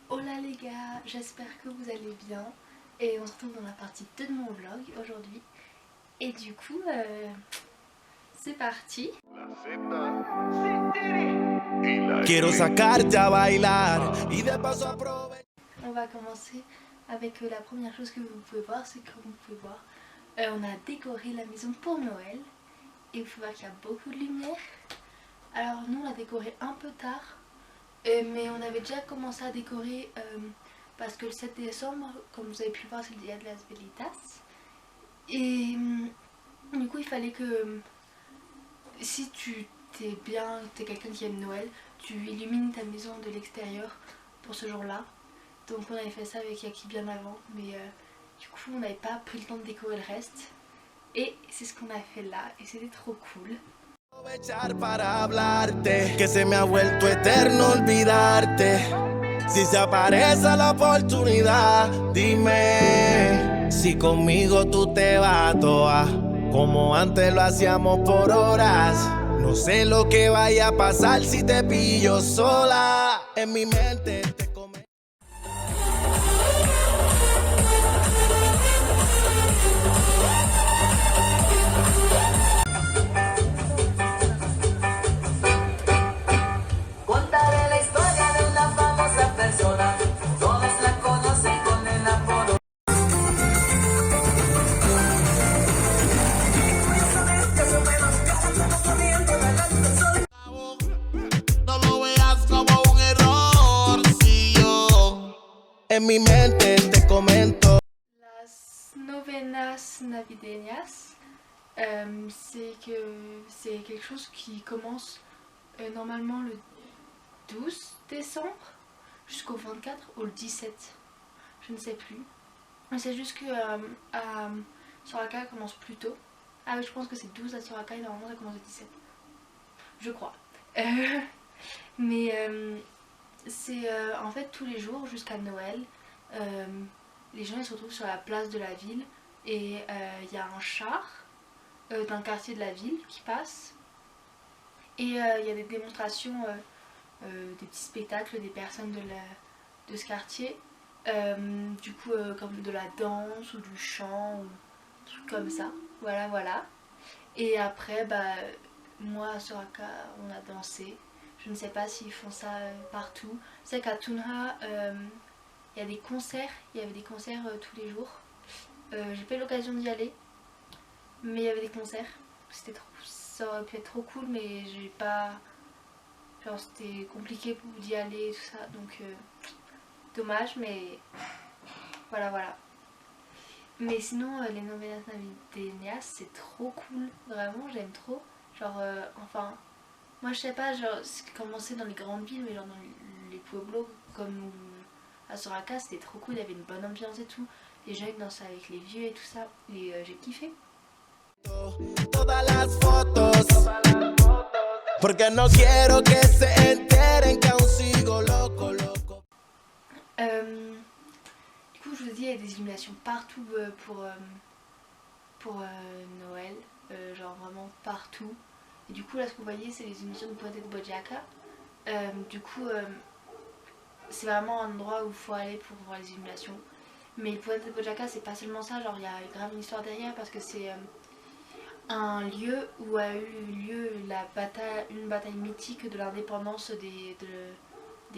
Hola les gars, j'espère que vous allez bien et on se retrouve dans la partie 2 de mon vlog aujourd'hui et du coup c'est parti. Quiero sacarte a bailar y de paso aprovechar. On va commencer avec la première chose que vous pouvez voir, c'est que comme vous pouvez voir on a décoré la maison pour Noël et vous pouvez voir qu'il y a beaucoup de lumière. Alors nous on l'a décoré un peu tard mais on avait déjà commencé à décorer parce que le 7 décembre, comme vous avez pu le voir, c'est le Dia de las Velitas. Et du coup, il fallait que si tu t'es bien, t'es quelqu'un qui aime Noël, tu illumines ta maison de l'extérieur pour ce jour-là. Donc on avait fait ça avec Yaki bien avant, mais du coup on n'avait pas pris le temps de décorer le reste. Et c'est ce qu'on a fait là, et c'était trop cool. Aprovechar para hablarte, que se me ha vuelto eterno olvidarte. Si se aparece la oportunidad, dime si conmigo tú te vas a toa, como antes lo hacíamos por horas. No sé lo que vaya a pasar si te pillo sola. En mi mente te come. Contaré la historia de una famosa persona, todas la conocen con el apodo. No lo veas como un error, si yo en mi mente te comento. Las novenas navideñas, c'est quelque chose qui commence normalement le 12 décembre jusqu'au 24 ou le 17, je ne sais plus. Mais c'est juste que à Soraka commence plus tôt. Ah oui, je pense que c'est 12 à Soraka et normalement ça commence le 17. Je crois. Mais c'est en fait tous les jours jusqu'à Noël. Les gens ils se retrouvent sur la place de la ville et il y a un char d'un quartier de la ville qui passe. Et il y a des démonstrations, des petits spectacles des personnes de ce quartier. Du coup comme de la danse ou du chant ou des trucs comme ça. Voilà voilà. Et après bah moi à Soraka on a dansé. Je ne sais pas s'ils font ça partout. C'est qu'à Tunha il y a des concerts. Il y avait des concerts tous les jours. J'ai pas eu l'occasion d'y aller. Mais il y avait des concerts. Ça aurait pu être trop cool mais j'ai pas... Genre c'était compliqué d'y aller et tout ça. Donc dommage mais voilà voilà. Mais sinon les novenas navideñas c'est trop cool. Vraiment j'aime trop. Genre enfin... Moi je sais pas, genre c'est commencé dans les grandes villes mais genre dans les pueblos comme à Soraka c'était trop cool, il y avait une bonne ambiance et tout. Les jeunes dansaient avec les vieux et tout ça et j'ai kiffé. Todas las fotos, porque no quiero que se enteren que aún sigo loco, loco. Du coup je vous ai dit il y a des illuminations partout pour Noël, genre vraiment partout. Et du coup là ce que vous voyez c'est les illuminations de Puente de Boyaca. Du coup c'est vraiment un endroit où il faut aller pour voir les illuminations. Mais Puente de Boyaca c'est pas seulement ça, genre il y a grave une histoire derrière parce que c'est un lieu où a eu lieu une bataille mythique de l'indépendance des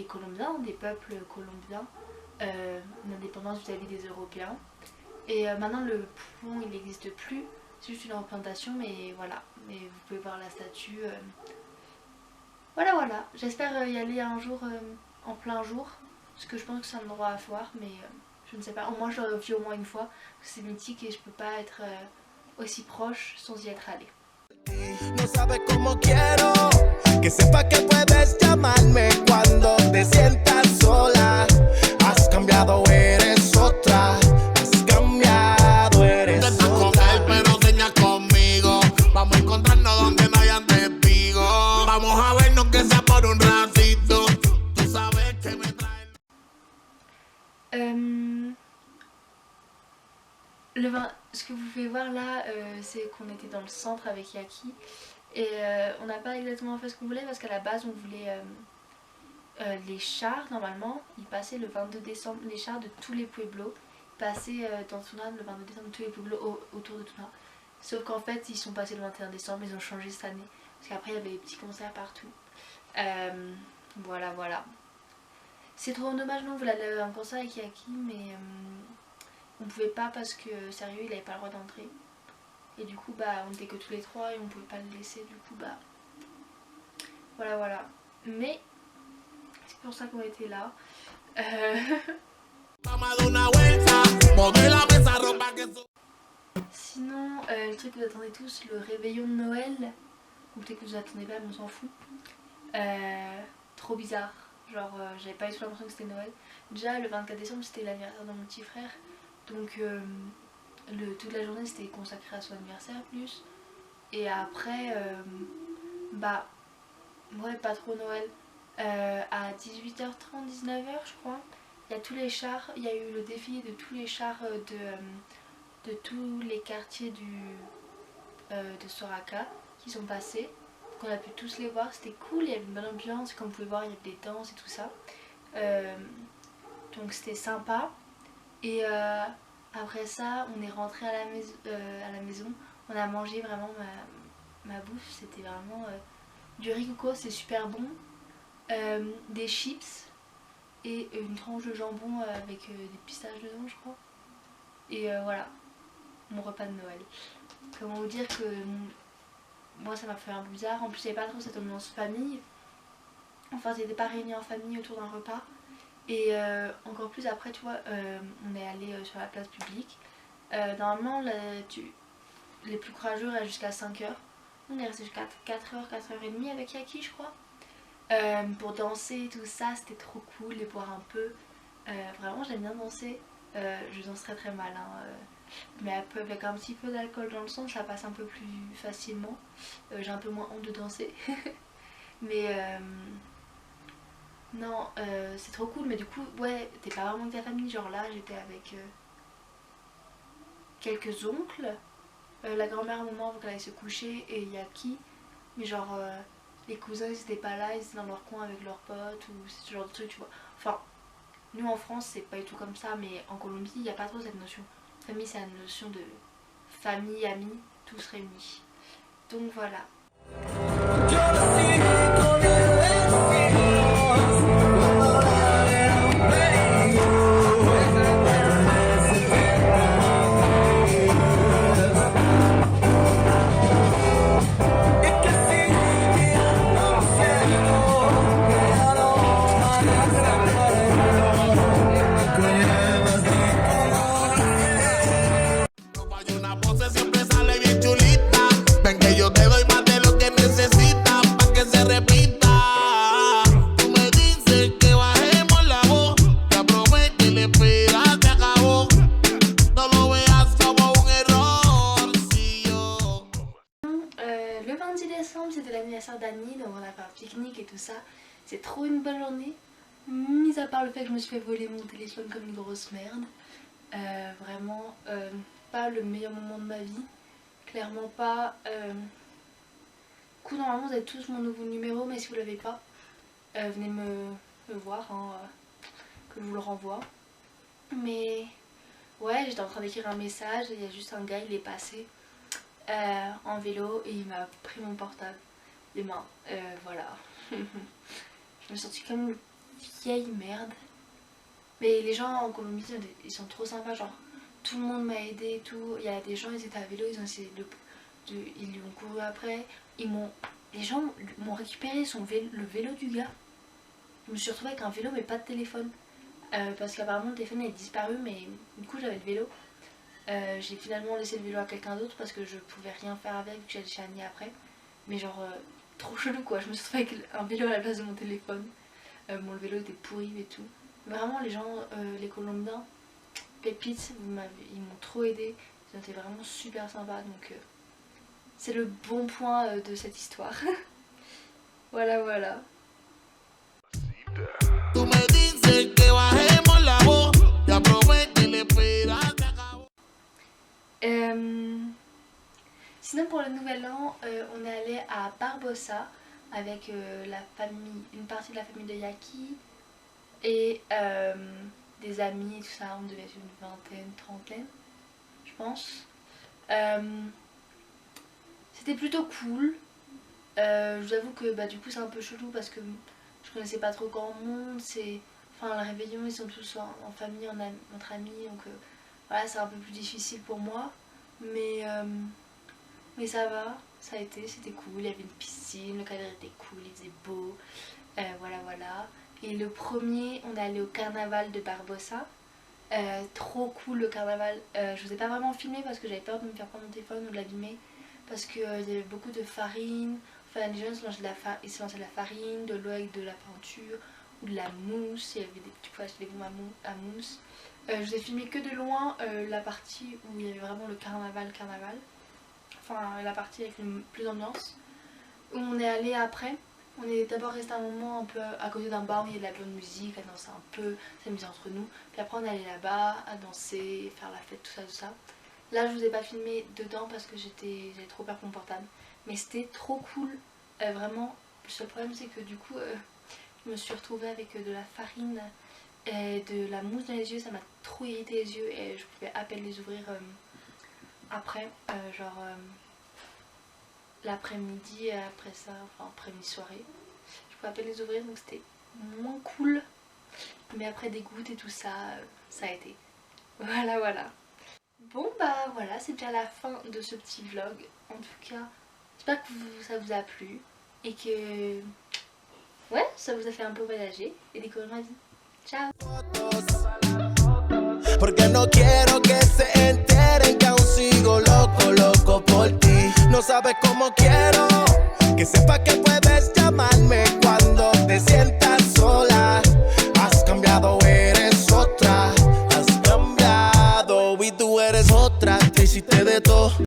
Colombiens, des peuples colombiens, l'indépendance vis-à-vis des Européens. Et maintenant le pont il n'existe plus, c'est juste une représentation mais voilà, mais vous pouvez voir la statue. Voilà voilà, j'espère y aller un jour en plein jour, parce que je pense que c'est un endroit à voir mais je ne sais pas, au moins je l'aurais vu au moins une fois, parce que c'est mythique et je peux pas être aussi proche sans y être allée. No sabes cómo quiero que sepas que puedes llamarme cuando te sientas sola. Has cambiado, eres otra. Has cambiado, eres otra. Pero sueñas conmigo. Vamos a encontrarnos donde no hayan testigos. Vamos a vernos que sea por un ratito. Tú sabes que me traen. Ce que vous pouvez voir là, c'est qu'on était dans le centre avec Yaki Et on n'a pas exactement fait ce qu'on voulait parce qu'à la base on voulait les chars normalement, ils passaient le 22 décembre, les chars de tous les pueblos, ils passaient dans Tuna le 22 décembre tous les pueblos autour de Tuna. Sauf qu'en fait ils sont passés le 21 décembre, ils ont changé cette année. Parce qu'après il y avait des petits concerts partout. Voilà. C'est trop dommage, nous on voulait aller à un concert avec Yaki, mais on pouvait pas parce que sérieux il avait pas le droit d'entrer. Et du coup bah on était que tous les trois et on pouvait pas le laisser, du coup bah voilà. Mais c'est pour ça qu'on était là. Sinon le truc que vous attendez tous, le réveillon de Noël, ou peut-être que vous attendez pas mais on s'en fout. Trop bizarre, genre j'avais pas du tout l'impression que c'était Noël. Déjà le 24 décembre c'était l'anniversaire de mon petit frère, donc toute la journée c'était consacré à son anniversaire plus. Et après bah ouais pas trop Noël. À 18h30, 19h je crois, il y a tous les chars, il y a eu le défilé de tous les chars de tous les quartiers de Soraka qui sont passés. On a pu tous les voir, c'était cool, il y avait une bonne ambiance, comme vous pouvez voir il y avait des danses et tout ça. Donc c'était sympa. Et après ça on est rentré à la maison, on a mangé vraiment ma bouffe, c'était vraiment du riz coco, c'est super bon, des chips et une tranche de jambon avec des pistaches dedans je crois. Et voilà, mon repas de Noël. Comment vous dire que moi ça m'a fait un peu bizarre, en plus il n'y avait pas trop cette ambiance famille. Enfin c'était pas réunis en famille autour d'un repas. Et encore plus après tu vois, on est allé sur la place publique. Normalement les plus courageux restent jusqu'à 5h. On est resté jusqu'à 4h, 4h30 avec Yaki je crois. Pour danser tout ça, c'était trop cool et boire un peu. Vraiment j'aime bien danser. Je danse très mal hein, mais avec un petit peu d'alcool dans le sang ça passe un peu plus facilement. J'ai un peu moins honte de danser. Mais non, c'est trop cool, mais du coup ouais t'es pas vraiment avec ta famille. Genre là j'étais avec quelques oncles, la grand-mère à un moment avant qu'elle aille se coucher et Yaki. Mais genre les cousins ils étaient pas là, ils étaient dans leur coin avec leurs potes ou ce genre de truc tu vois. Enfin nous en France c'est pas du tout comme ça, mais en Colombie il n'y a pas trop cette notion. Famille c'est la notion de famille, amis, tous réunis. Donc voilà. Le 26 décembre c'était l'anniversaire d'Annie, donc on a fait un pique-nique et tout ça. C'est trop une bonne journée, mis à part le fait que je me suis fait voler mon téléphone comme une grosse merde. Vraiment pas le meilleur moment de ma vie, clairement pas. Du coup normalement vous avez tous mon nouveau numéro, mais si vous l'avez pas, venez me voir hein, que je vous le renvoie. Mais ouais, j'étais en train d'écrire un message et il y a juste un gars, il est passé en vélo et il m'a pris mon portable des mains. Voilà. Je me suis sentie comme une vieille merde. Mais les gens en Colombie ils sont trop sympas, genre tout le monde m'a aidé et tout. Il y a des gens, ils étaient à vélo, ils ont essayé ils lui ont couru après. Les gens m'ont récupéré le vélo du gars. Je me suis retrouvée avec un vélo mais pas de téléphone. Parce qu'apparemment le téléphone est disparu, mais du coup j'avais le vélo. J'ai finalement laissé le vélo à quelqu'un d'autre parce que je pouvais rien faire avec, vu que j'allais chez Annie après. Mais genre trop chelou quoi, je me suis retrouvée avec un vélo à la place de mon téléphone. Bon, le vélo était pourri et tout. Mais vraiment les gens, les Colombiens, pépites, ils m'ont trop aidé. Ils ont été vraiment super sympas, donc c'est le bon point de cette histoire. Voilà. Sinon pour le nouvel an, on est allé à Barbossa avec une partie de la famille de Yaki et des amis et tout ça. On devait être une vingtaine, trentaine, je pense. C'était plutôt cool. Je vous avoue que du coup c'est un peu chelou parce que je connaissais pas trop grand monde. Enfin le réveillon ils sont tous en famille, entre amis, donc voilà c'est un peu plus difficile pour moi. Mais ça va, ça a été, c'était cool, il y avait une piscine, le cadre était cool, il faisait beau, voilà. Et le premier, on est allé au carnaval de Barbossa, trop cool le carnaval. Je vous ai pas vraiment filmé parce que j'avais peur de me faire prendre mon téléphone ou de l'abîmer, parce qu'il y avait beaucoup de farine, enfin les gens se lançaient de la farine, de l'eau avec de la peinture ou de la mousse, il y avait tu pouvais acheter des bombes à mousse. Je vous ai filmé que de loin la partie où il y avait vraiment le carnaval. Enfin la partie avec plus d'ambiance. Où on est allé après. On est d'abord resté un moment un peu à côté d'un bar où il y a de la bonne musique, à danser un peu, s'amuser entre nous. Puis après on est allé là-bas à danser, faire la fête, tout ça. Là je vous ai pas filmé dedans parce que j'avais trop peur pour mon portable. Mais c'était trop cool, vraiment. Le seul problème c'est que du coup je me suis retrouvée avec de la farine et de la mousse dans les yeux. Ça m'a trop irrité les yeux et je pouvais à peine les ouvrir après, l'après-midi, après ça, enfin après-midi soirée. Je pouvais à peine les ouvrir donc c'était moins cool. Mais après des gouttes et tout ça, ça a été. Voilà. Bon voilà, c'est déjà la fin de ce petit vlog. En tout cas, j'espère que ça vous a plu et que ouais, ça vous a fait un peu voyager et découvrir ma vie. Ciao. Porque no quiero que se enteren que aún sigo loco por ti. No sabes cómo quiero que sepas que puedes llamarme cuando te sientas sola. Has cambiado, eres otra. Has cambiado y tú eres otra. Te hiciste de todo.